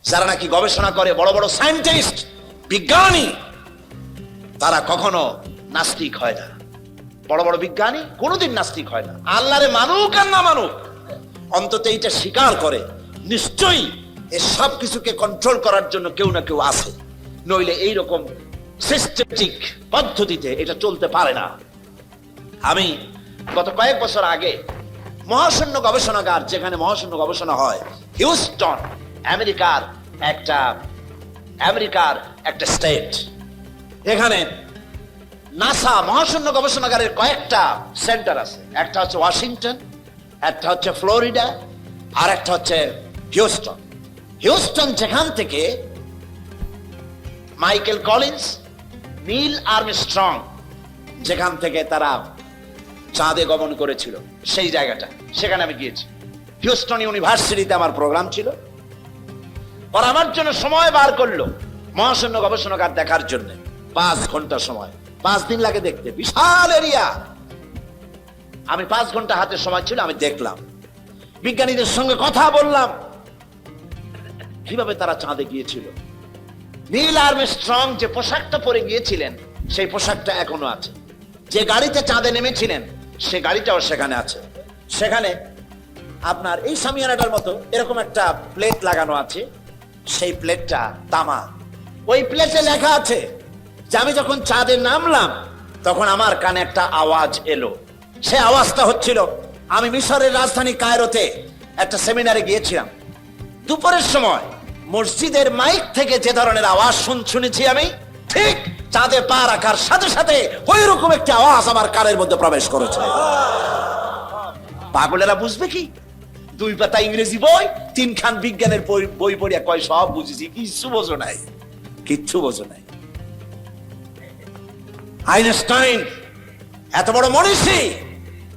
যারা নাকি গবেষণা করে, বড় বড় সায়েন্টিস্ট, বিজ্ঞানী, তারা কখনো নাস্তিক হয় না। বড় বড় বিজ্ঞানী কোনোদিন নাস্তিক হয় না। আল্লাহরে মানুক আর না মানুক, অন্তত এইটা স্বীকার করে নিশ্চয়ই এই সব কিছুকে কন্ট্রোল করার জন্য কেউ না কেউ আছে, নইলে এইরকম সিস্টেমেটিক পদ্ধতিতে এটা চলতে পারে না। আমি গত কয়েক বছর আগে মহাশূন্য গবেষণাগার, যেখানে মহাশূন্য গবেষণা হয়, হিউস্টন, আমেরিকার একটা স্টেট, এখানে নাসা মহাশূন্য গবেষণাগারের কয়েকটা সেন্টার আছে। একটা হচ্ছে ওয়াশিংটন, একটা হচ্ছে ফ্লোরিডা, আর একটা হচ্ছে হিউস্টন। হিউস্টন যেখান থেকে মাইকেল কলিন্স, নীল আর্মস্ট্রং যেখান থেকে তারা চাঁদে গমন করেছিল, সেই জায়গাটা, সেখানে আমি গিয়েছি। হিউস্টন ইউনিভার্সিটিতে আমার প্রোগ্রাম ছিল। ওরা আমার জন্য সময় বার করলো মহাশূন্য গবেষণাগার দেখার জন্য। 5 ঘন্টা সময়, 5 দিন লাগে দেখতে, বিশাল এরিয়া। আমি 5 ঘন্টা হাতে সময় ছিল, আমি দেখলাম, বিজ্ঞানীদের সঙ্গে কথা বললাম কিভাবে তারা চাঁদে গিয়েছিল। নীল আর্মস্ট্রং যে পোশাকটা পরে গিয়েছিলেন, সেই পোশাকটা এখনো আছে। যে গাড়িতে চাঁদে নেমেছিলেন, সে গাড়িটাও সেখানে আছে। সেখানে আপনার এই সামিয়ানাটার মতো এরকম একটা প্লেট লাগানো আছে, সেই প্লেটটা তামা। ওই প্লেটে লেখা আছে যে আমি যখন চাঁদে নামলাম তখন আমার কানে একটা আওয়াজ এলো। সে আওয়াজটা হচ্ছিল, আমি মিশরের রাজধানী কায়রোতে একটা সেমিনারে গিয়েছিলাম। দুপুরের সময় মসজিদের মাইক থেকে যে ধরনের আওয়াজ শুনেছি আমি, ঠিক চাঁদে পা রাখার সাথে সাথে ওই রকম একটি আওয়াজ আমার কানের মধ্যে প্রবেশ করেছে। পাগলেরা বুঝবে কি? 2 পাতা ইংরেজি বই, 3 খান বিজ্ঞানের বই পড়িয়া কয় সব বুঝেছি। কিচ্ছু বোঝো নাই, কিচ্ছু বোঝো নাই। আইনস্টাইন এত বড় মনীষী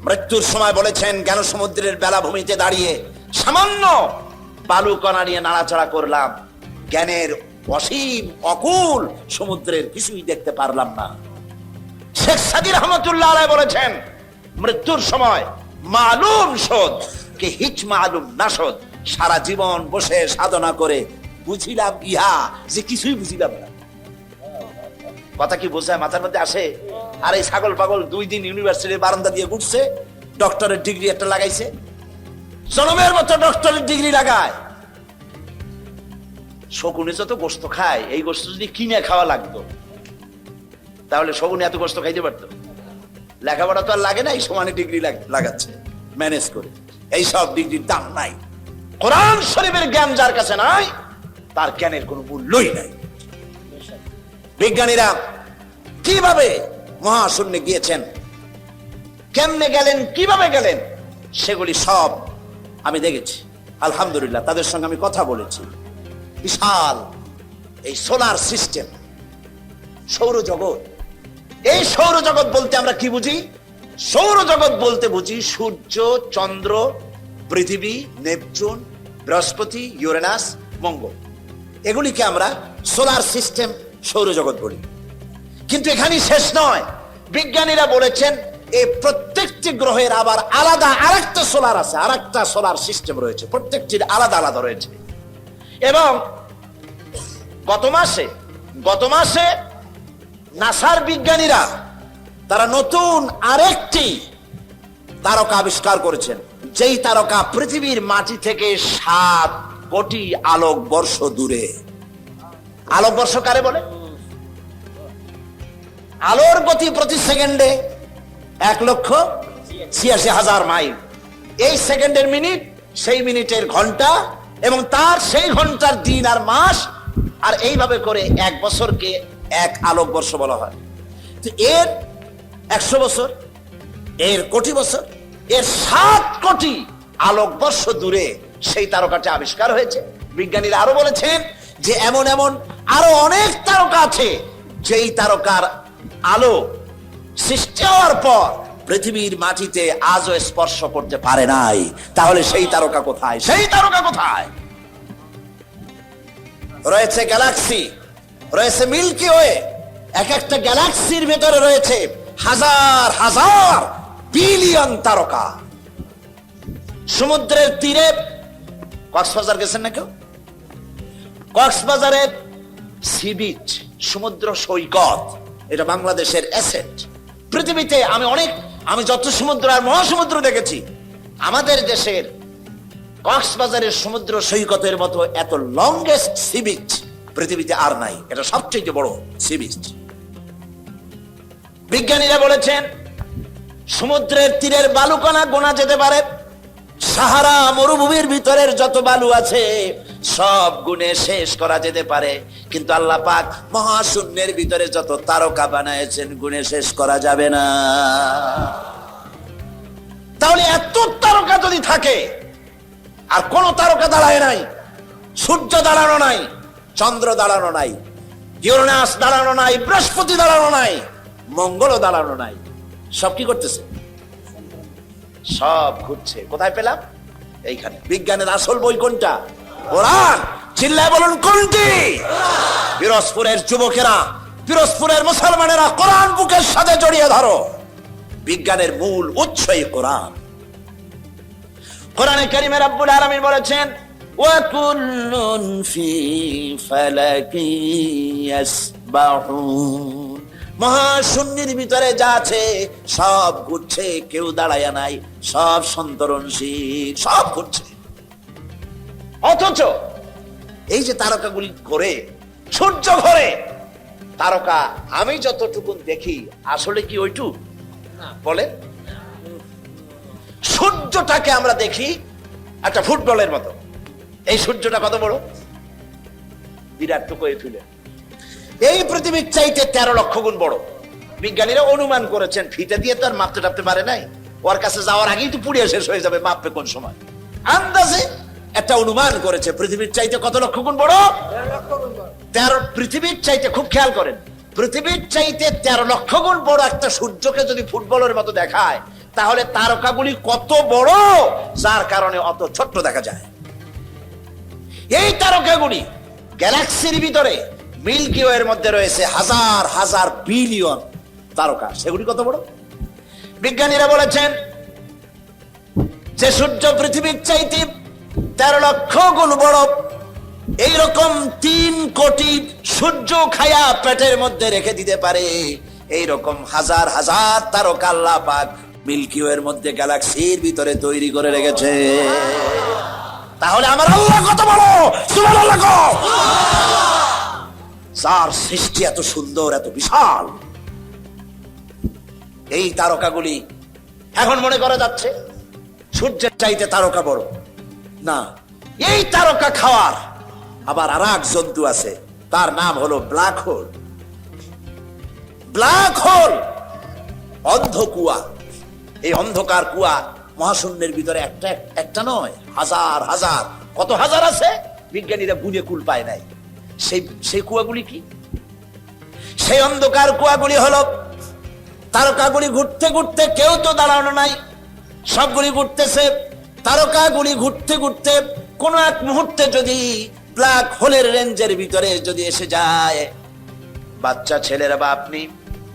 মৃত্যুর সময় বলেছেন, জ্ঞান সমুদ্রের বেলাভূমিতে দাঁড়িয়ে সামান্য বালু কণা নিয়ে নাড়াচাড়া করলাম, জ্ঞানের অসীম অকুল সমুদ্রের কিছুই দেখতে পারলাম না। শেখ সাদী রহমতুল্লাহ আলাইহি বলেছেন, মৃত্যুর সময় মালুম শোধ কে হিচ মালুম না শোধ, সারা জীবন বসে সাধনা করে বুঝিলাম ইহা যে কিছুই বুঝিলাম না। কথা কি বোঝায়, মাথার মধ্যে আসে? আর এই ছাগল পাগল 2 দিন ইউনিভার্সিটির বারান্দা দিয়ে ঘুরছে, ডক্টরের ডিগ্রি একটা লাগাইছে, জনমের মতো ডক্টরের ডিগ্রি লাগায়। শকুনে যত গোস্ত খায়, এই গোস্ত যদি কিনে খাওয়া লাগতো তাহলে শকুনে এত গোস্ত খাইতে পারতো? লেখাপড়া তো আর লাগে না, এই সমানে ডিগ্রি লাগাচ্ছে ম্যানেজ করে। এই সব ডিগ্রির দাম নাই। কোরআন শরীফের জ্ঞান যার কাছে নাই, তার জ্ঞানের কোনো মূল্যই নাই। বিজ্ঞানীরা কিভাবে মহাশূন্যে গিয়েছেন, কেমনে গেলেন, কিভাবে গেলেন, সেগুলি সব আমি দেখেছি। আলহামদুলিল্লাহ, তাদের সঙ্গে আমি কথা বলেছি। বিশাল এই সোলার সিস্টেম, সৌরজগৎ। এই সৌরজগৎ বলতে আমরা কি বুঝি? সৌরজগৎ বলতে বুঝি সূর্য, চন্দ্র, পৃথিবী, নেপচুন, বৃহস্পতি, ইউরেনাস, মঙ্গল, এগুলিকে আমরা সোলার সিস্টেম, সৌরজগৎ বলি। কিন্তু এখানেই শেষ নয়। বিজ্ঞানীরা বলেছেন এই প্রত্যেকটি গ্রহের আবার আলাদা আরেকটা সোলার আছে, আরেকটা সোলার সিস্টেম রয়েছে, প্রত্যেকটির আলাদা আলাদা রয়েছে। এবং গত মাসে নাসার বিজ্ঞানীরা তারা নতুন আরেকটি তারকা আবিষ্কার করেছেন, যেই তারকা পৃথিবীর মাটি থেকে 7 কোটি আলোকবর্ষ দূরে। আলোকবর্ষ কারে বলে? আলোর গতি প্রতি সেকেন্ডে 1,86,000 মাইল। এই সেকেন্ডের মিনিট, সেই মিনিটের ঘন্টা, এবং তার সেই ঘন্টার দিন আর মাস, আর এইভাবে করে 1 বছরকে 1 আলোকবর্ষ বলা হয়। তো এর 100 বছর, এর কোটি বছর, এর 7 কোটি আলোকবর্ষ দূরে সেই তারকাটি আবিষ্কার হয়েছে। বিজ্ঞানীরা আরো বলেছেন যে এমন এমন আরো অনেক তারকা আছে, যেই তারকার আলো সৃষ্টি হওয়ার পর পৃথিবীর মাটিতে আজও স্পর্শ করতে পারে নাই। তাহলে সেই তারকা কোথায়? সেই তারকা কোথায়? রয়েছে গ্যালাক্সি, রয়েছে মিল্কি ওয়ে। এক একটা গ্যালাক্সির ভেতরে রয়েছে হাজার হাজার বিলিয়ন তারকা। সমুদ্রের তীরে কক্সবাজার গেছেন না কেউ? কক্সবাজারের সি বিচ, সমুদ্র সৈকত, এটা বাংলাদেশের অ্যাসেট। পৃথিবীতে আমি যত সমুদ্র আর মহাসমুদ্র দেখেছি, আমাদের দেশের কক্সবাজারের সমুদ্র সৈকতের মতো এত লংগেস্ট সি বিচ পৃথিবীতে আর নাই। এটা সবচেয়ে বড় সি বিচ। বিজ্ঞানীরা বলেছেন সমুদ্রের তীরের বালুকণা গোনা যেতে পারে। সাহারা মরুভূমির ভিতরের যত বালু আছে সব গুণে শেষ করা যেতে পারে, কিন্তু আল্লাহ পাক মহাশূন্যের ভিতরে যত তারকা বানাইছেন গুণে শেষ করা যাবে না। তাহলে এত তারকা যদি থাকে, আর কোন তারকা দাঁড়ায় নাই, সূর্য দাঁড়ানো নাই, চন্দ্র দাঁড়ানো নাই, ইউরেনাস দাঁড়ানো নাই, বৃহস্পতি দাঁড়ানো নাই, মঙ্গলও দাঁড়ানো নাই, সব কি করতেছে? সব ঘুরছে। কোথায় পেলাম? এইখানে। বিজ্ঞানের আসল বই কোনটা? কোরআন। চিল্লায় বলুন কোনটি? পিরোজপুরের যুবকেরা, পিরোজপুরের মুসলমানেরা কোরআন বুকের সাথে জড়িয়ে ধরো। বিজ্ঞানের মূল উৎসই কোরআন। কোরআনে কারিমে রব্বুল আলামিন বলেছেন ওয়া কুল্লুন ফি ফালাকি ইয়াসবাহুন। মহাশূন্যের ভিতরে যা আছে সব ঘুরছে, কেউ দাঁড়ায় নাই, সব সন্তরণশীল, সব ঘুরছে। অথচ এই যে তারকাগুলি ঘোরে, সূর্য ঘোরে, তারকা আমি যতটুকু দেখি আসলে কি ওইটু বলে? সূর্যটাকে আমরা দেখি একটা ফুটবলের মতো। এই সূর্যটা কত বড়? বিরাট টুকু ফিলে এই পৃথিবীর চাইতে 13 লক্ষ গুণ বড়। বিজ্ঞানীরা অনুমান করেছেন, ফিতে দিয়ে তো আর মাপতে টাপতে পারে নাই, ওর কাছে যাওয়ার আগেই তো পুড়িয়ে শেষ হয়ে যাবে, মাপবে কোন সময়? আন্দাজে একটা অনুমান করেছে পৃথিবীর চাইতে কত লক্ষ গুণ বড়? 13। পৃথিবীর চাইতে, খুব খেয়াল করেন, পৃথিবীর চাইতে 13 লক্ষ গুণ বড় একটা সূর্যকে যদি ফুটবলের মতো দেখায়, তাহলে তারকাগুলি কত বড়, যার কারণে অত ছোট্ট দেখা যায়। এই তারকাগুলি গ্যালাক্সির ভিতরে মিল্কি ওয়ের মধ্যে রয়েছে হাজার হাজার বিলিয়ন তারকা। সেগুলি কত বড়? বিজ্ঞানীরা বলেছেন যে সূর্য পৃথিবীর চাইতে 13 লক্ষ গুণ বড়। এইরকম 3 কোটি সূর্য খায়া পেটের মধ্যে রেখে দিতে পারে এইরকম হাজার হাজার তারকা আল্লাহ পাক মিল্কি ওয়ের মধ্যে গ্যালাক্সির ভিতরে তৈরি করে রেখেছে। তাহলে আমার আল্লাহ কত বড়? সুবহানাল্লাহ। যার সৃষ্টি এত সুন্দর, এত বিশাল, এই তারকাগুলি এখন মনে করা যাচ্ছে সূর্যের চাইতে তারকা বড় না। এই তারকা খাওয়ার আবার আর এক জন্তু আছে, তার নাম হলো ব্ল্যাক হোল। ব্ল্যাক হোল অন্ধকুয়া। এই অন্ধকার কুয়া মহাশূন্যের ভিতরে একটা নয়, হাজার হাজার, কত হাজার আছে, বিজ্ঞানীরা গুণে কুল পায় নাই। সেই কুয়াগুলি কি? সেই অন্ধকার কুয়াগুলি হলো তারকাগুলি ঘুরতে ঘুরতে, কেউ তো দাঁড়ানো নাই, সবগুলি ঘুরতেছে। তারকাগুলি ঘুরতে ঘুরতে কোন এক মুহূর্তে যদি ব্ল্যাক হোলের রেঞ্জের ভিতরে যদি এসে যায়, বাচ্চা ছেলেরা বা আপনি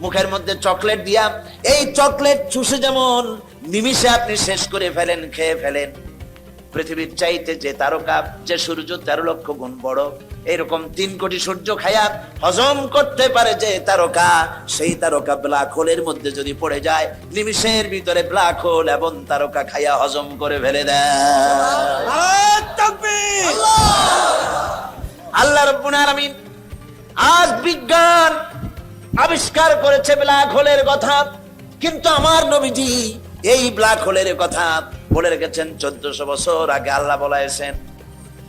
মুখের মধ্যে চকলেট দিয়া এই চকলেট চুষে যেমন নিমিষে আপনি শেষ করে ফেলেন, খেয়ে ফেলেন, পৃথিবীর চাইতে যে তারকা, যে সূর্য 13 লক্ষ গুণ বড়, এরকম 3 কোটি সূর্য খায়া হজম করতে পারে যে তারকা, সেই তারকা ব্ল্যাক হোলের মধ্যে যদি পড়ে যায়, নিমিষের ভিতরে ব্ল্যাক হোল এবং তারকা খায়া হজম করে ফেলে দেয়। আল্লাহ রাব্বুল আলামিন আজ বিজ্ঞান আবিষ্কার করেছে ব্ল্যাক হোলের কথা, কিন্তু আমার নবীজি এই ব্ল্যাক হোলের কথা বলে রেখেছেন 1400 বছর আগে। আল্লাহ বলেছেন,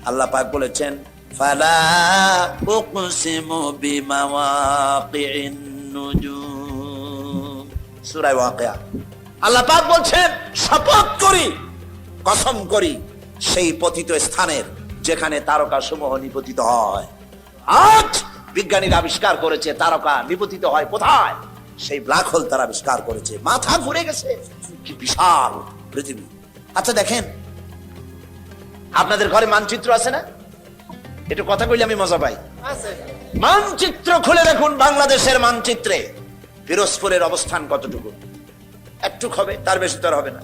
আল্লাহ পাক বলেছেন ফালা উকসিমু বিমাওয়াকিন নুজুম, সূরা ওয়াকিয়া। আল্লাহ পাক বলছেন শপথ করি, কসম করি সেই পতিত স্থানের যেখানে তারকা সমূহ নিপতিত হয়। আজ বিজ্ঞানীরা আবিষ্কার করেছে তারকা নিপতিত হয় কোথায়? সেই ব্ল্যাক হোল তারা আবিষ্কার করেছে। মাথা ঘুরে গেছে, কি বিশাল পৃথিবী। আচ্ছা দেখেন, আপনাদের ঘরে মানচিত্র আছে না? একটু কথা কইলে আমি মজা পাই। মানচিত্র খুলে দেখুন, বাংলাদেশের মানচিত্রে পিরোজপুরের অবস্থান কতটুকু? একটুক হবে, তার বেশি তো হবে না।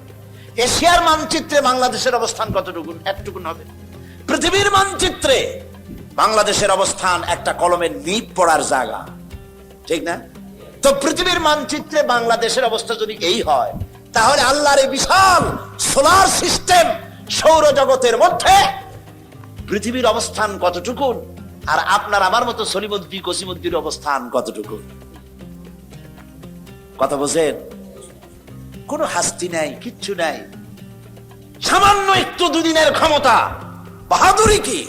এশিয়ার মানচিত্রে বাংলাদেশের অবস্থান কতটুকু? একটুকু হবে। পৃথিবীর মানচিত্রে বাংলাদেশের অবস্থান একটা কলমের নিপ পড়ার জায়গা, ঠিক না? তো পৃথিবীর মানচিত্রে বাংলাদেশের অবস্থা যদি এই হয়, তাহলে আল্লাহর এই বিশাল সোলার সিস্টেম সৌরজগতের মধ্যে পৃথিবীর অবস্থান কতটুকু, আর আপনার আমার মতো সলিমুদ্দি কসিমুদ্দির অবস্থান কতটুকু? কথা বোঝেন? কোনো হাস্তি নাই, কিচ্ছু নাই, সামান্য একটু দুদিনের ক্ষমতা, বাহাদুরি কি,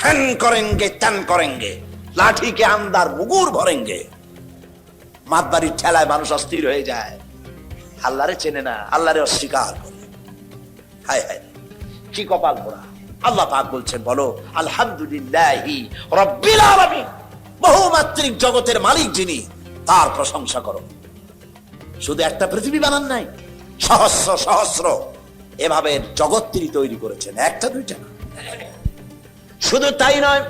হ্যান করেঙ্গে ত্যান করেঙ্গে, লাঠিকে আন্দার মুগুর ভরেঙ্গে। মাতবাড়ির ঠেলায় মানুষ অস্থির হয়ে যায়, আল্লাহরে চেনে না, আল্লাহরে অস্বীকার করে। হায় হায়, কি কপাল পোড়া। আল্লাহ পাক বলছেন, বলো আলহামদুলিল্লাহি রাব্বিল আলামিন, বহুমাত্রিক জগতের মালিক যিনি, তার প্রশংসা করো। শুধু একটা পৃথিবী বানান নাই, সহস্র সহস্র এভাবে জগৎ তিনি তৈরি করেছেন, একটা দুইটা না। শুধু তাই নয়,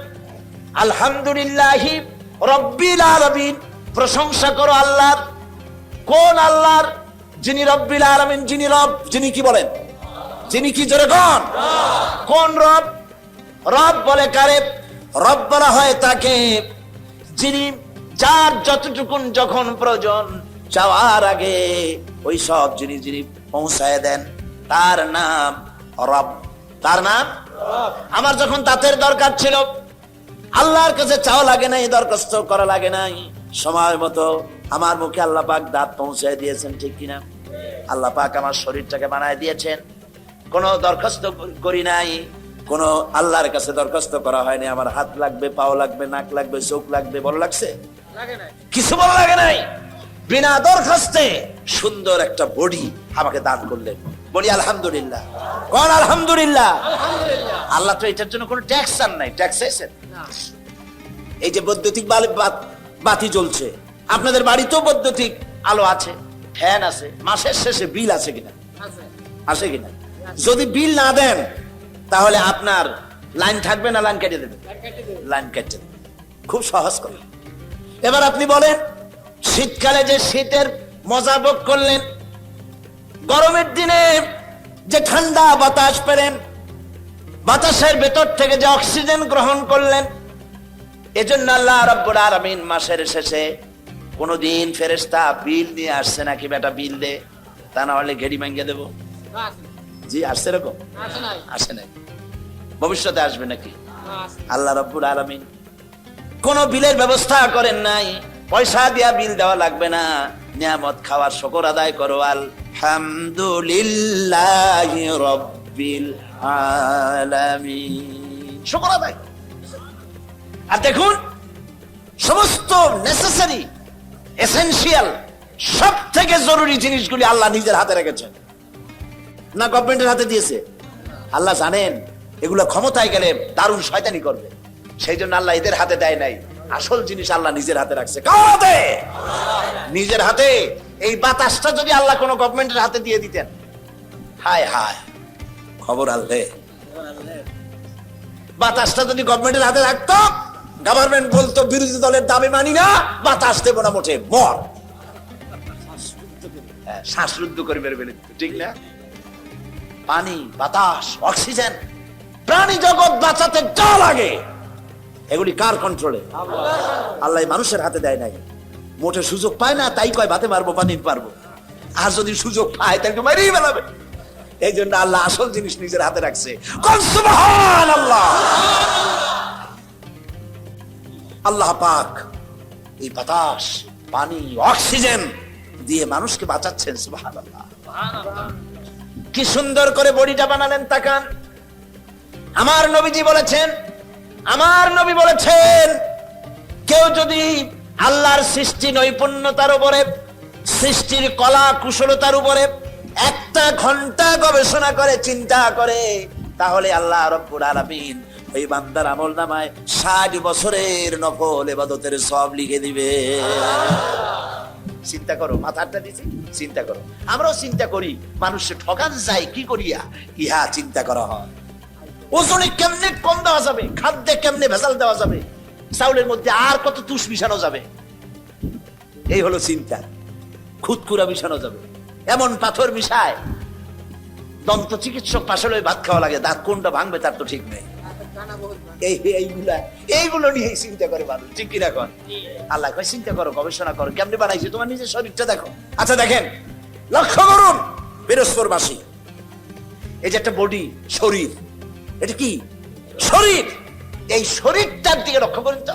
আলহামদুলিল্লাহি রাব্বিল আলামিন, প্রশংসা করো আল্লাহর। কোন আল্লাহর? যিনি রব্বিল আলামিন, যিনি রব, যিনি কি বলেন, যিনি কি, জোরে কোন? কোন রব? রব বলে কারে? রব বলা হয় তাকে যিনি, যার যতটুকুন যখন প্রয়োজন চাওয়ার আগে ওই সব যিনি যিনি পৌঁছায় দেন, তার নাম রব। তার নাম রব। আমার যখন দাঁতের দরকার ছিল, আল্লাহর কাছে চাওয়া লাগে নাই, দরখাস্ত করা লাগে নাই, সময় মতো আমার মুখে আল্লাহ পাক দাঁত পৌঁছায় দিয়েছেন, ঠিক কিনা? আল্লাহ পাক আমার শরীরটাকে বানায় দিয়েছেন, কোনো দরখাস্ত করি নাই, কোনো আল্লাহর কাছে দরখাস্ত করা হয়নি। আমার হাত লাগবে, পাও লাগবে, নাক লাগবে, চোখ লাগবে, বড় লাগছে, কিছু বলা লাগে নাই। বিনা দরখাস্তে সুন্দর একটা বডি আমাকে দান করলেন, বলি আলহামদুলিল্লাহ। কোন আলহামদুলিল্লাহ? আল্লাহ তো এটার জন্য কোনো ট্যাক্স চান নাই, ট্যাক্স চাইছেন। এই যে বৈদ্যুতিক বাতি জ্বলছে, আপনাদের বাড়িতেও বৈদ্যুতিক আলো আছে, ফ্যান আছে, মাসের শেষে বিল আছে কিনা? আসে কিনা? যদি বিল না দেন তাহলে আপনার লাইন থাকবে না লাইন কেটে দেবে? লাইন কেটে দেবে। খুব সহজ করে। এবার আপনি বলেন, শীতকালে যে শীতের মজা ভোগ করলেন, গরমের দিনে যে ঠান্ডা বাতাস পেলেন, বাতাসের ভেতর থেকে যে অক্সিজেন গ্রহণ করলেন, এজন্য আল্লাহ রাব্বুল আলামিন মাসের শেষে কোনদিন ফেরেশতা বিল নিয়ে আসছে নাকি, বেটা বিল দে, তা না হলে ঘেড়ি ভাঙিয়ে দেবো? জি আসছে, এরকম আসে নাই, ভবিষ্যতে আসবে নাকি? আল্লাহ রাব্বুল আলামিন কোন বিলের ব্যবস্থা করেন নাই, পয়সা দিয়া বিল দেওয়া লাগবে না, নিয়ামত খাওয়ার শুকর আদায় করো, আলহামদুলিল্লাহি রাব্বিল আলামিন, শুকর আদায়। আর দেখুন, সমস্ত নেসেসারি এসেনশিয়াল সব থেকে জরুরি জিনিসগুলি আল্লাহ নিজের হাতে রেখেছেন, না গভর্নমেন্টের হাতে দিয়েছে? আল্লাহ জানেন এগুলো ক্ষমতায় গেলে দারুণ শয়তানি করবে, সেই জন্য আল্লাহ এদের হাতে দেয় নাই, আসল জিনিস আল্লাহ নিজের হাতে রাখছে। কার হাতে? নিজের হাতে। এই বাতাসটা যদি আল্লাহ কোনো গভর্নমেন্টের হাতে দিয়ে দিতেন, হায় হায়, খবর আল্লে। বাতাসটা যদি গভর্নমেন্টের হাতে রাখতো, গভর্নমেন্ট বলতো বিরোধী দলের দাবি মানি না, বাতাস দেবো না, মোটে মর, শ্বাসরুদ্ধ করে বের বের, ঠিক না? পানি, বাতাস, অক্সিজেন, প্রাণী জগৎ বাঁচাতে যা লাগে এগুলি কার কন্ট্রোলে? আল্লাহ মানুষের হাতে দেয় নাই। মোটে সুযোগ পায় না, তাই কয় ভাতে মারবো, পানি পারবো। আর যদি সুযোগ পায় তাকে মারিয়ে ফেলাবে। এই জন্য আল্লাহ আসল জিনিস নিজের হাতে রাখছে। সুবহানাল্লাহ। আল্লাহ পাক এই বাতাস, পানি, অক্সিজেন দিয়ে মানুষকে বাঁচাচ্ছেন। সুবহানাল্লাহ। কি সুন্দর করে বডিটা বানালেন, তাকান। আমার নবীজি বলেছেন, আমার নবী বলেছেন, কেউ যদি আল্লাহর সৃষ্টি নৈপুণ্যতার উপরে, সৃষ্টির কলা কুশলতার উপরে একটা ঘন্টা গবেষণা করে, চিন্তা করে, তাহলে আল্লাহ রাব্বুল আলামিন ওই বান্দার আমলনামায় 60 বছরের নফল ইবাদতের সওয়াব লিখে দিবে। চিন্তা করো, মাথাটা দিছি, চিন্তা করো। আমরাও চিন্তা করি, মানুষে ঠকান যায় কি করিয়া, ইহা চিন্তা করা হয়। ওজনে কেমনে কম দেওয়া যাবে, খাদ্যে কেমনে ভেজাল দেওয়া যাবে, চাউলের মধ্যে আর কত তুষ মিশানো যাবে, এই হলো চিন্তা। খুদকুরা মিশানো যাবে, এমন পাথর মিশায়, দন্ত চিকিৎসক পাশে ভাত খাওয়া লাগে, দাঁত কোনটা ভাঙবে তার তো ঠিক নেই। এইগুলো নিয়ে চিন্তা করে মানুষ, ঠিক কিনা কর? আল্লাহ কয় চিন্তা করো, গবেষণা করো, কেমনে বানাইছে, তোমার নিজের শরীরটা দেখো। আচ্ছা দেখেন, লক্ষ্য করুন বৃহস্পতিবাসী, এই যে একটা বডি, শরীর, এটা কি শরীর, এই শরীরটার দিকে লক্ষ্য করুন তো।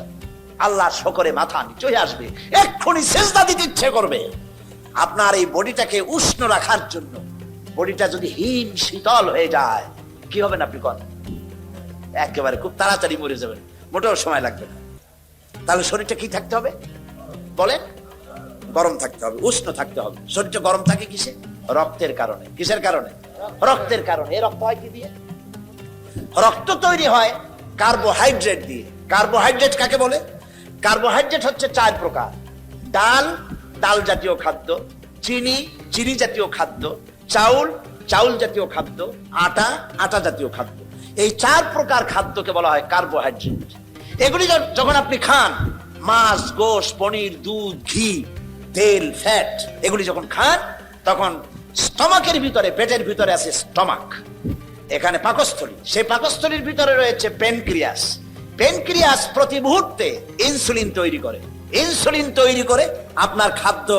আল্লাহ শকরে মাথা নিচে হয়ে আসবে, এক্ষুনি সেজদা দিতে ইচ্ছে করবে। আপনার এই বডিটাকে উষ্ণ রাখার জন্য, বডিটা যদি হিম শীতল হয়ে যায় কি হবে না আপনি করেন? একেবারে খুব তাড়াতাড়ি মরে যাবেন, মোটেও সময় লাগবে না। তাহলে শরীরটা কি থাকতে হবে বলেন? গরম থাকতে হবে, উষ্ণ থাকতে হবে। শরীরটা গরম থাকে কিসে? রক্তের কারণে। কিসের কারণে? রক্তের কারণে। এই রক্ত হয় কি দিয়ে? রক্ত তৈরি হয় কার্বোহাইড্রেট দিয়ে। কার্বোহাইড্রেট কাকে বলে? কার্বোহাইড্রেট হচ্ছে 4 প্রকার: ডাল, ডাল জাতীয় খাদ্য; চিনি, চিনি জাতীয় খাদ্য; চাউল, চাউল জাতীয় খাদ্য; আটা, আটা জাতীয় খাদ্য। এই 4 প্রকার খাদ্যকে বলা হয় কার্বোহাইড্রেট। এগুলি যখন আপনি খান, মাছ, গোশ, পনির, দুধ, ঘি, তেল, ফ্যাট, এগুলি যখন খান, তখন স্টমাকের ভিতরে, পেটের ভিতরে আছে স্টমাক, এখানে পাকস্থলী। সেই পাকস্থলীর ভিতরে রয়েছে প্যানক্রিয়াস। প্যানক্রিয়াস প্রতি মুহূর্তে ইনসুলিন তৈরি করে। ইনসুলিন তৈরি করে আপনার খাদ্য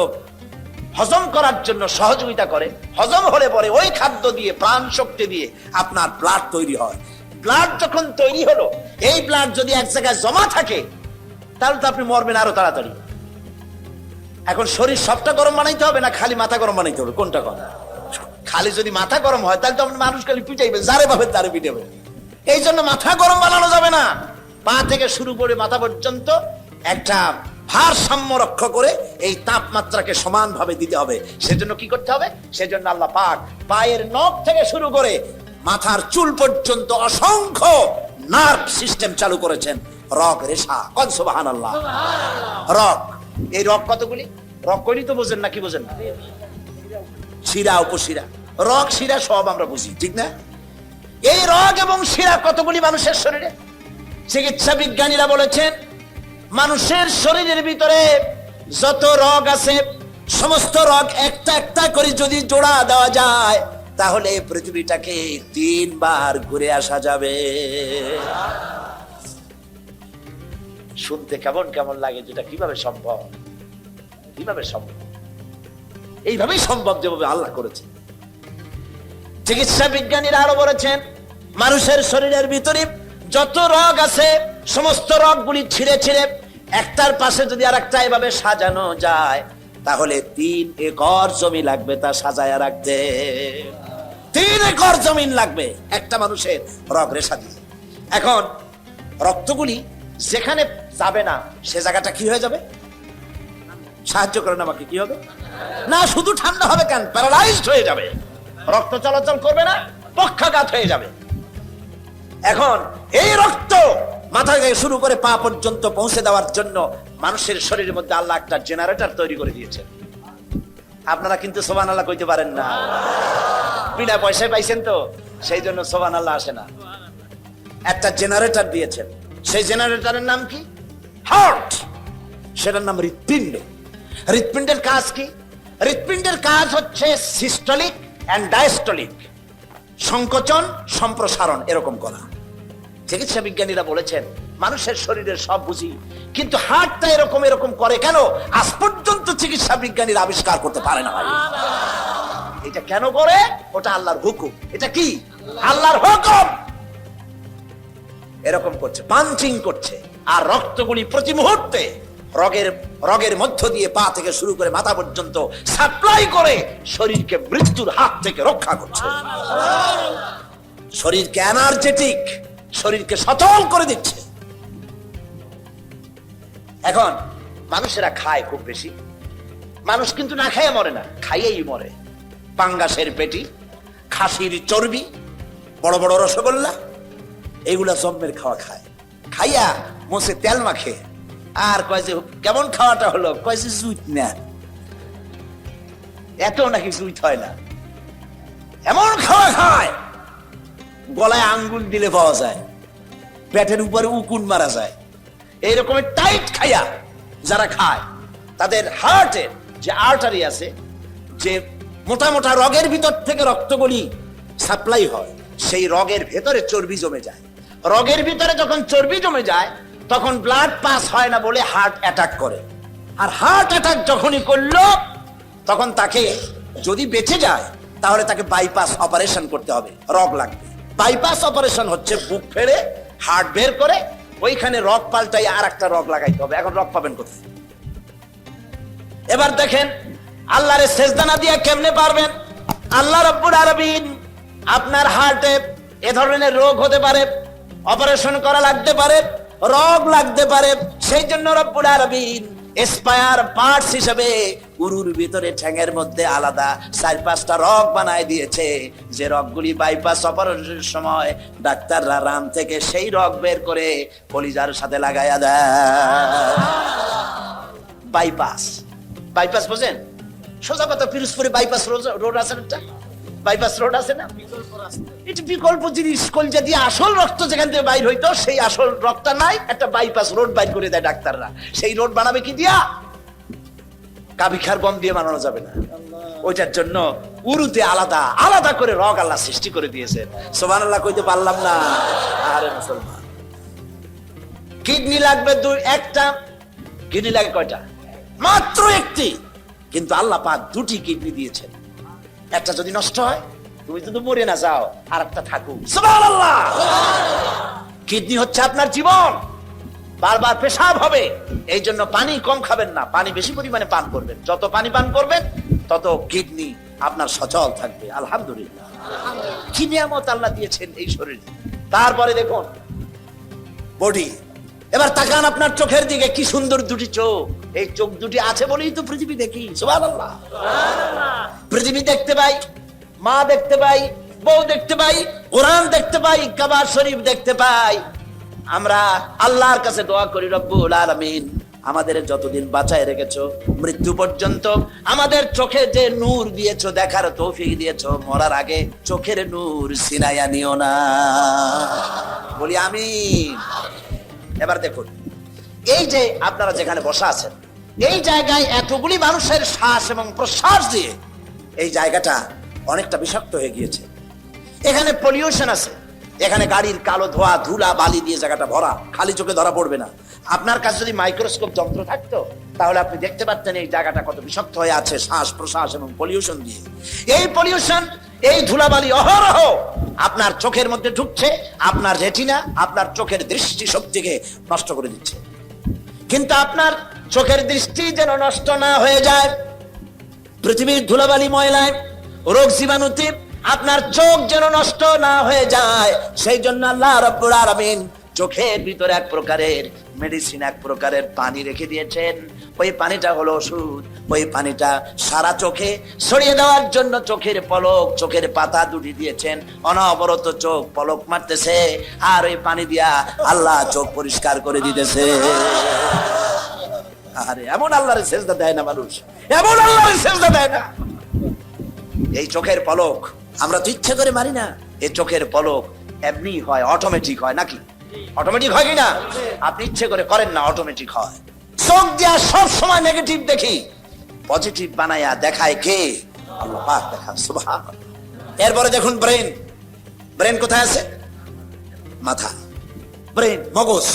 হজম করার জন্য সহযোগিতা করে। হজম হলে পরে ওই খাদ্য দিয়ে, প্রাণ শক্তি দিয়ে আপনার ব্লাড তৈরি হয়। ব্লাড যখন তৈরি হলো, এই ব্লাড যদি এক জায়গায় জমা থাকে, তাহলে তো আপনি মরবেন আরো তাড়াতাড়ি। এখন শরীর সবটা গরম বানাইতে হবে না খালি মাথা গরম বানাইতে হবে? কোনটা কথা? খালি যদি মাথা গরম হয় তাহলে তো আপনি মানুষ খালি পিটাইবেন, যারে ভাবেন তারে পিটাবেন। এই জন্য মাথা গরম বানানো যাবে না। পা থেকে শুরু করে মাথা পর্যন্ত একটা ভারসাম্য রক্ষা করে এই তাপমাত্রাকে সমানভাবে দিতে হবে। সেজন্য কি করতে হবে? সেজন্য আল্লাহ পাক পায়ের নখ থেকে শুরু করে মাথার চুল পর্যন্ত অসংখ্য নার্ভ সিস্টেম চালু করেছেন, রগ রেশা। কোন সুবহানাল্লাহ। রগ, এই রগ কতগুলি? রগ কইলি তো বোঝেন না, কি বোঝেন না? শিরা, উপশিরা, রগ, শিরা সব আমরা বুঝি, ঠিক না? এই রগ এবং শিরা কতগুলি মানুষের শরীরে? চিকিৎসা বিজ্ঞানীরা বলেছেন, মানুষের শরীরের ভিতরে যত রগ আছে, সমস্ত রগ একটা একটা করে যদি জোড়া দেওয়া যায়, তাহলে পৃথিবীটাকে 3 বার ঘুরে আসা যাবে। শুনতে কেমন কেমন লাগে, যেটা কিভাবে সম্ভব? কিভাবে সম্ভব? এইভাবেই সম্ভব যেভাবে আল্লাহ করেছে। চিকিৎসা বিজ্ঞানীরা আরো বলেছেন, মানুষের শরীরের ভিতরে যত রগ আছে, সমস্ত রগগুলি ছিঁড়ে ছিঁড়ে একটার পাশে যদি আরেকটা এভাবে সাজানো যায়, তাহলে 3 একর জমি লাগবে তা সাজায়া রাখতে। 3 একর জমিন লাগবে একটা মানুষের রগ রেশা দিয়ে। এখন রক্তগুলি যেখানে যাবে না, সে জায়গাটা কি হয়ে যাবে? সাহায্য করেন আমাকে, কি হবে? না শুধু ঠান্ডা হবে কেন, প্যারালাইজড হয়ে যাবে, রক্ত চলাচল করবে না, পক্ষাঘাত হয়ে যাবে। এখন এই রক্ত মাথা থেকে শুরু করে পা পর্যন্ত পৌঁছে দেওয়ার জন্য মানুষের শরীরের মধ্যে আল্লাহ একটা জেনারেটর তৈরি করে দিয়েছেন। আপনারা কিন্তু সুবহানাল্লাহ কইতে পারেন না, বিনা পয়সায় পাইছেন তো, সেই জন্য সুবহানাল্লাহ আসে না। একটা জেনারেটর দিয়েছেন, সেই জেনারেটরের নাম কি? হার্ট। সেটার নাম হৃৎপিণ্ড। হৃৎপিণ্ডের কাজ কি? হৃৎপিণ্ডের কাজ হচ্ছে সিস্টোলিক এন্ড ডায়াস্টোলিক, সংকোচন সম্প্রসারণ এরকম করা। চিকিৎসা বিজ্ঞানীরা বলেছেন, মানুষের শরীরের সব বুঝি, কিন্তু হার্টটা এরকম এরকম করে কেন, আজ পর্যন্ত চিকিৎসা বিজ্ঞানীরা আবিষ্কার করতে পারে না। এটা কেন করে? ওটা আল্লাহর হুকুম। এটা কি? আল্লাহর হুকুম। এরকম করছে, পাঞ্চিং করছে, আর রক্তগুলি প্রতি মুহূর্তে রগের মধ্য দিয়ে পা থেকে শুরু করে মাথা পর্যন্ত সাপ্লাই করে শরীরকে মৃত্যুর হাত থেকে রক্ষা করছে। শরীরকে এনার্জেটিক, শরীরকে সচল করে দিচ্ছে। এখন মানুষেরা খায় খুব বেশি, মানুষ কিন্তু না খাইয়ে মরে না, খাইয়েই মরে। পাঙ্গাসের পেটি, খাসির চর্বি, বড় বড় রসগোল্লা, এগুলা জম্মের খাওয়া খায়। খাইয়া মোছে তেল মাখে, আর কয় যে কেমন খাওয়াটা হলো, কয় যে জুইত না, এত নাকি জুইত হয় না। এমন খাওয়া খায় গলায় আঙ্গুল দিলে পাওয়া যায়, পেটের উপরে উকুন মারা যায়। এইরকমের টাইট খাইয়া যারা খায়, তাদের হার্টের যে আর্টারি আছে, যে মোটা মোটা রগের ভিতর থেকে রক্তগুলি সাপ্লাই হয়, সেই রগের ভেতরে চর্বি জমে যায়। রগের ভিতরে যখন চর্বি জমে যায় তখন ব্লাড পাস হয় না বলে হার্ট অ্যাটাক করে। আর হার্ট অ্যাটাক যখনই করলো তখন তাকে যদি বেঁচে যায় তাহলে তাকে বাইপাস অপারেশন করতে হবে, রগ লাগবে। বাইপাস অপারেশন হচ্ছে বুক ফেড়ে হার্ট বের করে ওইখানে রগ পাল্টাই আর একটা রগ লাগাইতে হবে। এখন রগ পাবেন কোথায়? এবার দেখেন আল্লাহরে সেজদা না দিয়ে কেমনে পারবেন? আল্লাহ রাব্বুল আলামিন আপনার হার্টে এ ধরনের রোগ হতে পারে, অপারেশন করা লাগতে পারে, রোগ লাগতে পারে, সেই জন্য রব্বুল আলামিন স্পায়ার পার্টস হিসেবে উরুর ভিতরে ঠ্যাঙের মধ্যে আলাদা 4-5টা রগ বানায় দিয়েছে, যে রগগুলি বাইপাস অপারেশনের সময় ডাক্তাররা রান থেকে সেই রগ বের করে কলিজার সাথে লাগাইয়া দেয়। বাইপাস, বাইপাস বোঝেন? সোজা কথা, পিরোজপুরে বাইপাস রোড আছে না, বাইপাস রোড আছে না, এটা বিকল্প জিনিস। কলজা দিয়ে আসল রক্ত যেখান থেকে বাইর হইতো সেই আসল রক্তটা নাই, একটা বাইপাস রোড বাইর করে দেয় ডাক্তাররা। সেই রোড বানাবে কি দিয়া? কাবিখার বম দিয়ে বানানো যাবে না। ওইটার জন্য উরুতে আলাদা আলাদা করে রগ আল্লাহ সৃষ্টি করে দিয়েছেন। সুবহানাল্লাহ কইতে পারলাম না। আরে মুসলমান, কিডনি লাগবে একটা। কিডনি লাগে কয়টা? মাত্র একটি। কিন্তু আল্লাহ পাক 2টি কিডনি দিয়েছেন। একটা যদি নষ্ট হয় তুমি যদি মরে না যাও, আর একটা থাকুক। সুবহানাল্লাহ। কিডনি হচ্ছে আপনার জীবন। বারবার পেশাব হবে, এই জন্য পানি কম খাবেন না, পানি বেশি পরিমাণে পান করবেন। যত পানি পান করবেন তত কিডনি আপনার সচল থাকবে। আলহামদুলিল্লাহ, কি নিয়ামত আল্লাহ দিয়েছেন এই শরীরে। তারপরে দেখুন বডি। এবার তাকান আপনার চোখের দিকে, কি সুন্দর 2টি চোখ। এই চোখ 2টি আছে বলেই তো পৃথিবী দেখি। সুবহানাল্লাহ। পৃথিবী দেখতে পাই, মা দেখতে পাই, বউ দেখতে পাই, কোরআন দেখতে পাই, কাবা শরীফ দেখতে পাই। আমরা আল্লাহর কাছে দোয়া করি, রব্বুল আলামিন আমাদের যতদিন বাঁচায় রেখেছো মৃত্যু পর্যন্ত আমাদের চোখে যে নূর দিয়েছো, দেখার তৌফিক দিয়েছো, মরার আগে চোখের নূর ছিনাইয়া নিও না। বলি আমিন। এবার দেখুন, এই যে আপনারা যেখানে বসা আছেন, এই জায়গায় এতগুলি মানুষের শ্বাস এবং প্রশ্বাস দিয়ে এই জায়গাটা অনেকটা বিষাক্ত হয়ে গিয়েছে। এখানে পলিউশন আছে, এখানে গাড়ির কালো ধোয়া, ধুলা, বালি দিয়ে জায়গাটা ভরা। খালি চোখে ধরা পড়বে না। আপনার কাছে যদি মাইক্রোস্কোপ যন্ত্র থাকতো তাহলে আপনি দেখতে পারতেন এই জায়গাটা কত বিষাক্ত হয়ে আছে শ্বাস প্রশ্বাস এবং পলিউশন দিয়ে। এই পলিউশন, এই ধুলাবালি অহরহ আপনার চোখের মধ্যে ঢুকছে, আপনার রেটিনা, আপনার চোখের দৃষ্টি শক্তিকে নষ্ট করে দিচ্ছে। কিন্তু আপনার চোখের দৃষ্টি যেন নষ্ট না হয়ে যায় পৃথিবীর ধুলাবালি ময়লায়, রোগ জীবাণুতে, আপনার চোখ যেন নষ্ট না হয়ে যায়, সেই জন্য আল্লাহ রাব্বুল আলামিন চোখের ভিতরে এক প্রকারের মেডিসিন, এক প্রকারের পানি রেখে দিয়েছেন। ওই পানিটা হলো ওষুধ। ওই পানিটা সারা চোখে ছড়িয়ে দেওয়ার জন্য চোখের পলক, চোখের পাতা 2টি দিয়েছেন। অনবরত চোখ পলক মারতেছে, আর ওই পানি দিয়া আল্লাহ চোখ পরিষ্কার করে দিতেছে। আরে এমন আল্লাহর সেজদা দেয় না মানুষ, এমন আল্লাহর সেজদা দেয় না। এই চোখের পলক আমরা তো ইচ্ছে করে মারি না। এই চোখের পলক এমনি হয়, অটোমেটিক হয় নাকি? অটোমেটিক হয় কিনা? আপনি ইচ্ছে করে করেন না, অটোমেটিক হয়। চোখ দিয়া সব সময় নেগেটিভ দেখি, পজিটিভ বানায়া দেখায় কে? আল্লাহ পাক দেখান। সুবহানাল্লাহ। এরপরে দেখুন ব্রেন। ব্রেন কোথায় আছে? মাথা। ব্রেন, মগজ।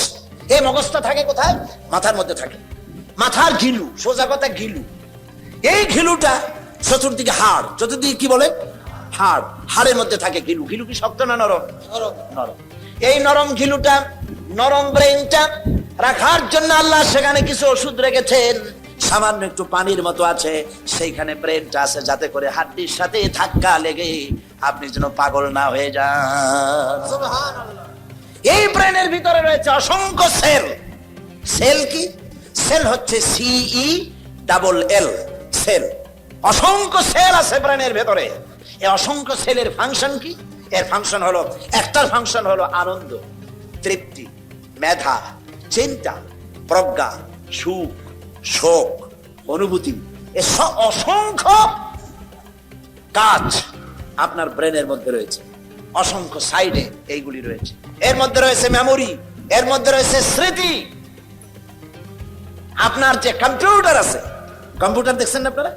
এই মগজটা থাকে কোথায়? মাথার মধ্যে থাকে। মাথার ঘিলু, সোজা কথা ঘিলু। এই ঘিলুটা চতুর্দিকে হাড়, চতুর্দিকে কি বলে? হাড়। হাড়ের মধ্যে থাকে ঘিলু। ঘিলু কি শক্ত না নরম? নরম। এই নরম ঘিলুটা, নরম ব্রেনটা রাখার জন্য আল্লাহ সেখানে কিছু ওষুধ রেখেছেন। সামান্য একটু পানির মতো আছে, সেইখানে ব্রেনটা আছে, যাতে করে হাড্ডির সাথে ধাক্কা লেগে আপনি যেন পাগল না হয়ে যান। সুবহানাল্লাহ। এই ব্রেনের ভিতরে রয়েছে অসংখ্য সেল। সেল কি? সেল হচ্ছে CELL, সেল। অসংখ্য সেল আছে ব্রেনের ভেতরে। এই অসংখ্য সেলের ফাংশন কি? এর ফাংশন হলো, একটার ফাংশন হলো আনন্দ, তৃপ্তি, মেধা, চিন্তা, প্রজ্ঞা, সুখ, শোক, অনুভূতি। অসংখ্য কাজ আপনার ব্রেনের মধ্যে রয়েছে। অসংখ্য সাইডে এইগুলি রয়েছে। এর মধ্যে রয়েছে মেমোরি, এর মধ্যে রয়েছে স্মৃতি। আপনার যে কম্পিউটার আছে, কম্পিউটার দেখছেন না আপনারা?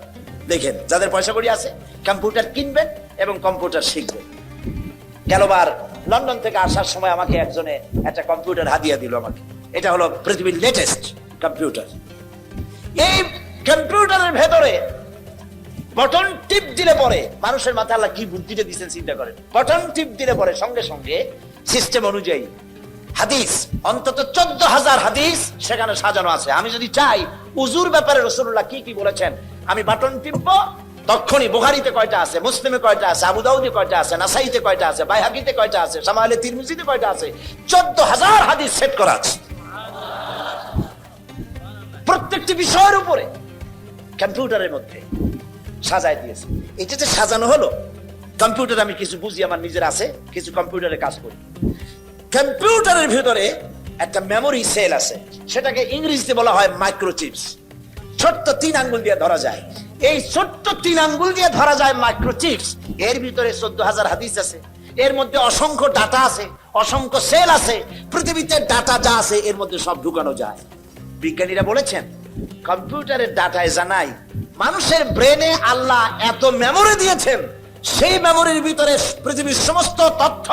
দেখেন, যাদের পয়সা কড়ি আছে কম্পিউটার কিনবেন এবং কম্পিউটার শিখবেন। গেলবার লন্ডন থেকে আসার সময় আমাকে একজনে একটা কম্পিউটার হাদিয়া দিল আমাকে। এটা হলো পৃথিবীর লেটেস্ট কম্পিউটার। এই কম্পিউটারের ভেতরে বটন টিপ দিলে পরে, মানুষের মাথায় আল্লাহ কি বুদ্ধিটা দিচ্ছেন চিন্তা করেন, বটন টিপ দিলে পরে সঙ্গে সঙ্গে সিস্টেম অনুযায়ী হাদিস, অন্তত 14,000 হাদিস সেখানে সাজানো আছে। আমি যদি চাই উজুর ব্যাপারে রাসূলুল্লাহ কি কি বলেছেন, আমি বাটন টিপবো, তখনই বুখারীতে কয়টা আছে, মুসলিমে কয়টা আছে, আবু দাউদে কয়টা আছে, নাসাইতে কয়টা আছে, বাইহাকিতে কয়টা আছে, শামাইলে তিরমিজিতে কয়টা আছে, 14,000 হাদিস সেট করা আছে প্রত্যেকটি বিষয়ের উপরে কম্পিউটারের মধ্যে সাজায় দিয়েছে। এটা যে সাজানো হলো, কম্পিউটার আমি কিছু বুঝি, আমার নিজের আছে, কিছু কম্পিউটারে কাজ করি। কম্পিউটারের ভিতরে একটা মেমোরি সেল আছে, সেটাকে ইংরেজিতে বলা হয় মাইক্রোচিপস। ছোট্ট 3 আঙ্গুল দিয়ে ধরা যায়, এই ছোট্ট 3 আঙ্গুল দিয়ে ধরা যায় মাইক্রোচিপস। এর ভিতরে 14,000 হাদিস আছে, এর মধ্যে অসংখ্য ডাটা আছে, অসংখ্য সেল আছে, পৃথিবীতে ডাটা যা আছে এর মধ্যে সব ঢুকানো যায়। বিজ্ঞানীরা বলেছেন কম্পিউটারের ডাটায় জানাই মানুষের ব্রেনে আল্লাহ এত মেমোরি দিয়েছেন, সেই মেমোরির ভিতরে পৃথিবীর সমস্ত তথ্য,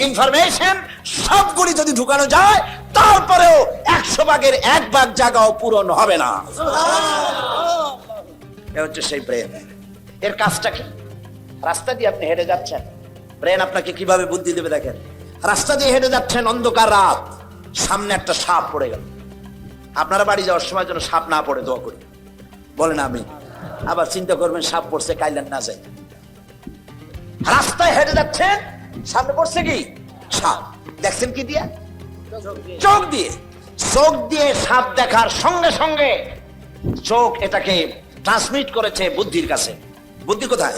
ইনফরমেশন সবগুলি যদি ঢুকানো যায়, তারপরেও 100 ভাগের 1 ভাগ জায়গাও পূরণ হবে না। এ হচ্ছে সেই ব্রেন। এর কাজটা কি? রাস্তা দিয়ে আপনি হেঁটে যাচ্ছেন, ব্রেন আপনাকে কিভাবে বুদ্ধি দেবে দেখেন। রাস্তা দিয়ে হেঁটে যাচ্ছেন, অন্ধকার রাত, সামনে একটা সাপ পড়ে গেল। আপনারা বাড়ি যাওয়ার সময় যেন সাপ না পড়ে দোয়া করি, বলেন আমি। আবার চিন্তা করবেন সাপ পড়ছে, কাইলেন না যায়। রাস্তায় হেঁটে যাচ্ছেন, সামনে পড়ছে কি? সাপ। দেখছেন কি দিয়ে? চোখ দিয়ে। চোখ দিয়ে সাপ দেখার সঙ্গে সঙ্গে চোখ এটাকে ট্রান্সমিট করেছে বুদ্ধির কাছে। বুদ্ধি কোথায়?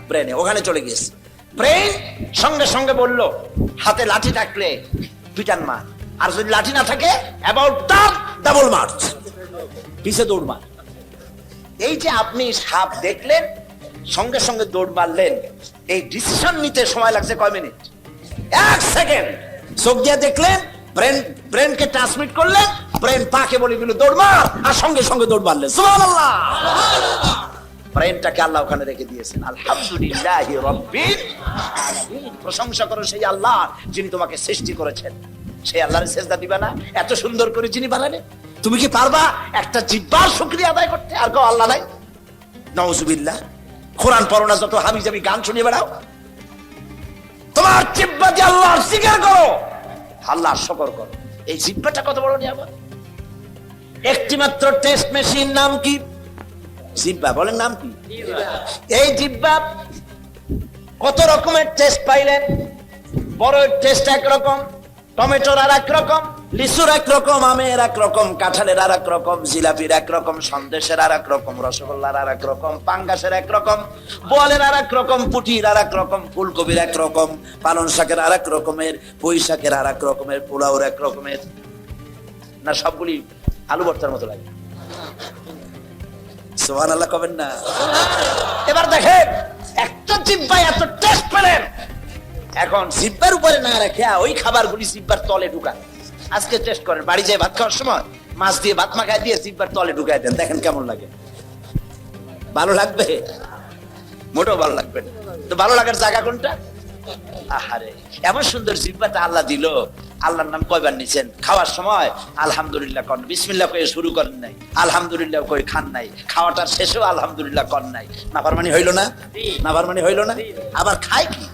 ব্রেনে। ওখানে চলে গিয়েছে। ব্রেন সঙ্গে সঙ্গে বলল হাতে লাঠি থাকলে পিটান মার, আর যদি লাঠি না থাকে অ্যাবাউট টার্ন ডাবল মার্চ, পিছে দৌড় মার। এই যে আপনি সাপ দেখলেন, সঙ্গে সঙ্গে দৌড় মারলেন, এই ডিসিশন নিতে সময় লাগছে কয় মিনিট? 1 সেকেন্ড। চোখ দিয়ে দেখলেন, ব্রেনকে ট্রান্সমিট করলেন, ব্রেন পাকে বলে দিল দৌড় মার, আর সঙ্গে সঙ্গে দৌড় মারলেন। সুবহানাল্লাহ। ব্রেনটাকে আল্লাহ ওখানে রেখে দিয়েছেন। আলহামদুলিল্লাহি রাব্বিল আলামিন। প্রশংসা করো সেই আল্লাহ যিনি তোমাকে সৃষ্টি করেছেন। সেই আল্লাহর সিজদা দিবা না? এত সুন্দর করে যিনি বানালেন, তুমি কি পারবা একটা জিহ্বার শুকরিয়া আদায় করতে? আর কেউ আল্লাহ নাই? নাউজুবিল্লাহ। কোরআন পড়ো না, যত হাবিজাবি গান শুনিয়ে বেড়াও। তোমার জিহ্বা দিয়ে আল্লাহর জিকির করো, আল্লাহর শুকর করো। এই জিহ্বাটা কত বড় নিয়ামত। একটি মাত্র টেস্ট মেশিন, নাম কি? জিহ্বা। বলেন নাম কি? এই জিহ্বা কত রকমের টেস্ট পাইলেন। বড়ের টেস্ট একরকম, টমেটোর আর এক রকম, লিচুর এক রকম, আমের এক রকম, কাঁঠালের আর এক রকম, জিলাপির এক রকম, সন্দেশের আর এক রকম, রসগোল্লার আর এক রকম, পাঙ্গাসের এক রকম, বোয়ালের আর এক রকম, পুটির আর এক রকম, ফুলকপির এক রকম, পালং শাকের আর এক রকমের, পুঁই শাকের আর এক রকমের, পোলাওর এক রকমের। না সবগুলি আলু ভর্তার মতো লাগে? সুবহানাল্লাহ কবেন না? এবার দেখেন, একটা জিহ্বায় এত টেস্ট পেলেন, এখন জিহ্বার উপরে না রেখে ওই খাবারগুলি জিহ্বার তলে ঢুকান। আজকে টেস্ট করেন, বাড়ি যেয়ে ভাত খাওয়ার সময় মাছ দিয়ে ভাত মাখায় দিয়ে জিহ্বার তলে ঢুকায় দেন, দেখেন কেমন লাগে। ভালো লাগবে? মোটেও ভালো লাগবে না। তো ভালো লাগার জায়গা কোনটা? আহারে, এমন সুন্দর জিহ্বাটা আল্লাহ দিল। আল্লাহর নাম কয়বার নিছেন? খাওয়ার সময় আলহামদুলিল্লাহ করেন, বিসমিল্লাহ কয়ে শুরু করেন নাই, আলহামদুলিল্লাহ কয়ে খান নাই, খাওয়াটার শেষেও আলহামদুলিল্লাহ করেন নাই। নাফরমানি হইল না? নাফরমানি হইল না? আবার খায় কি?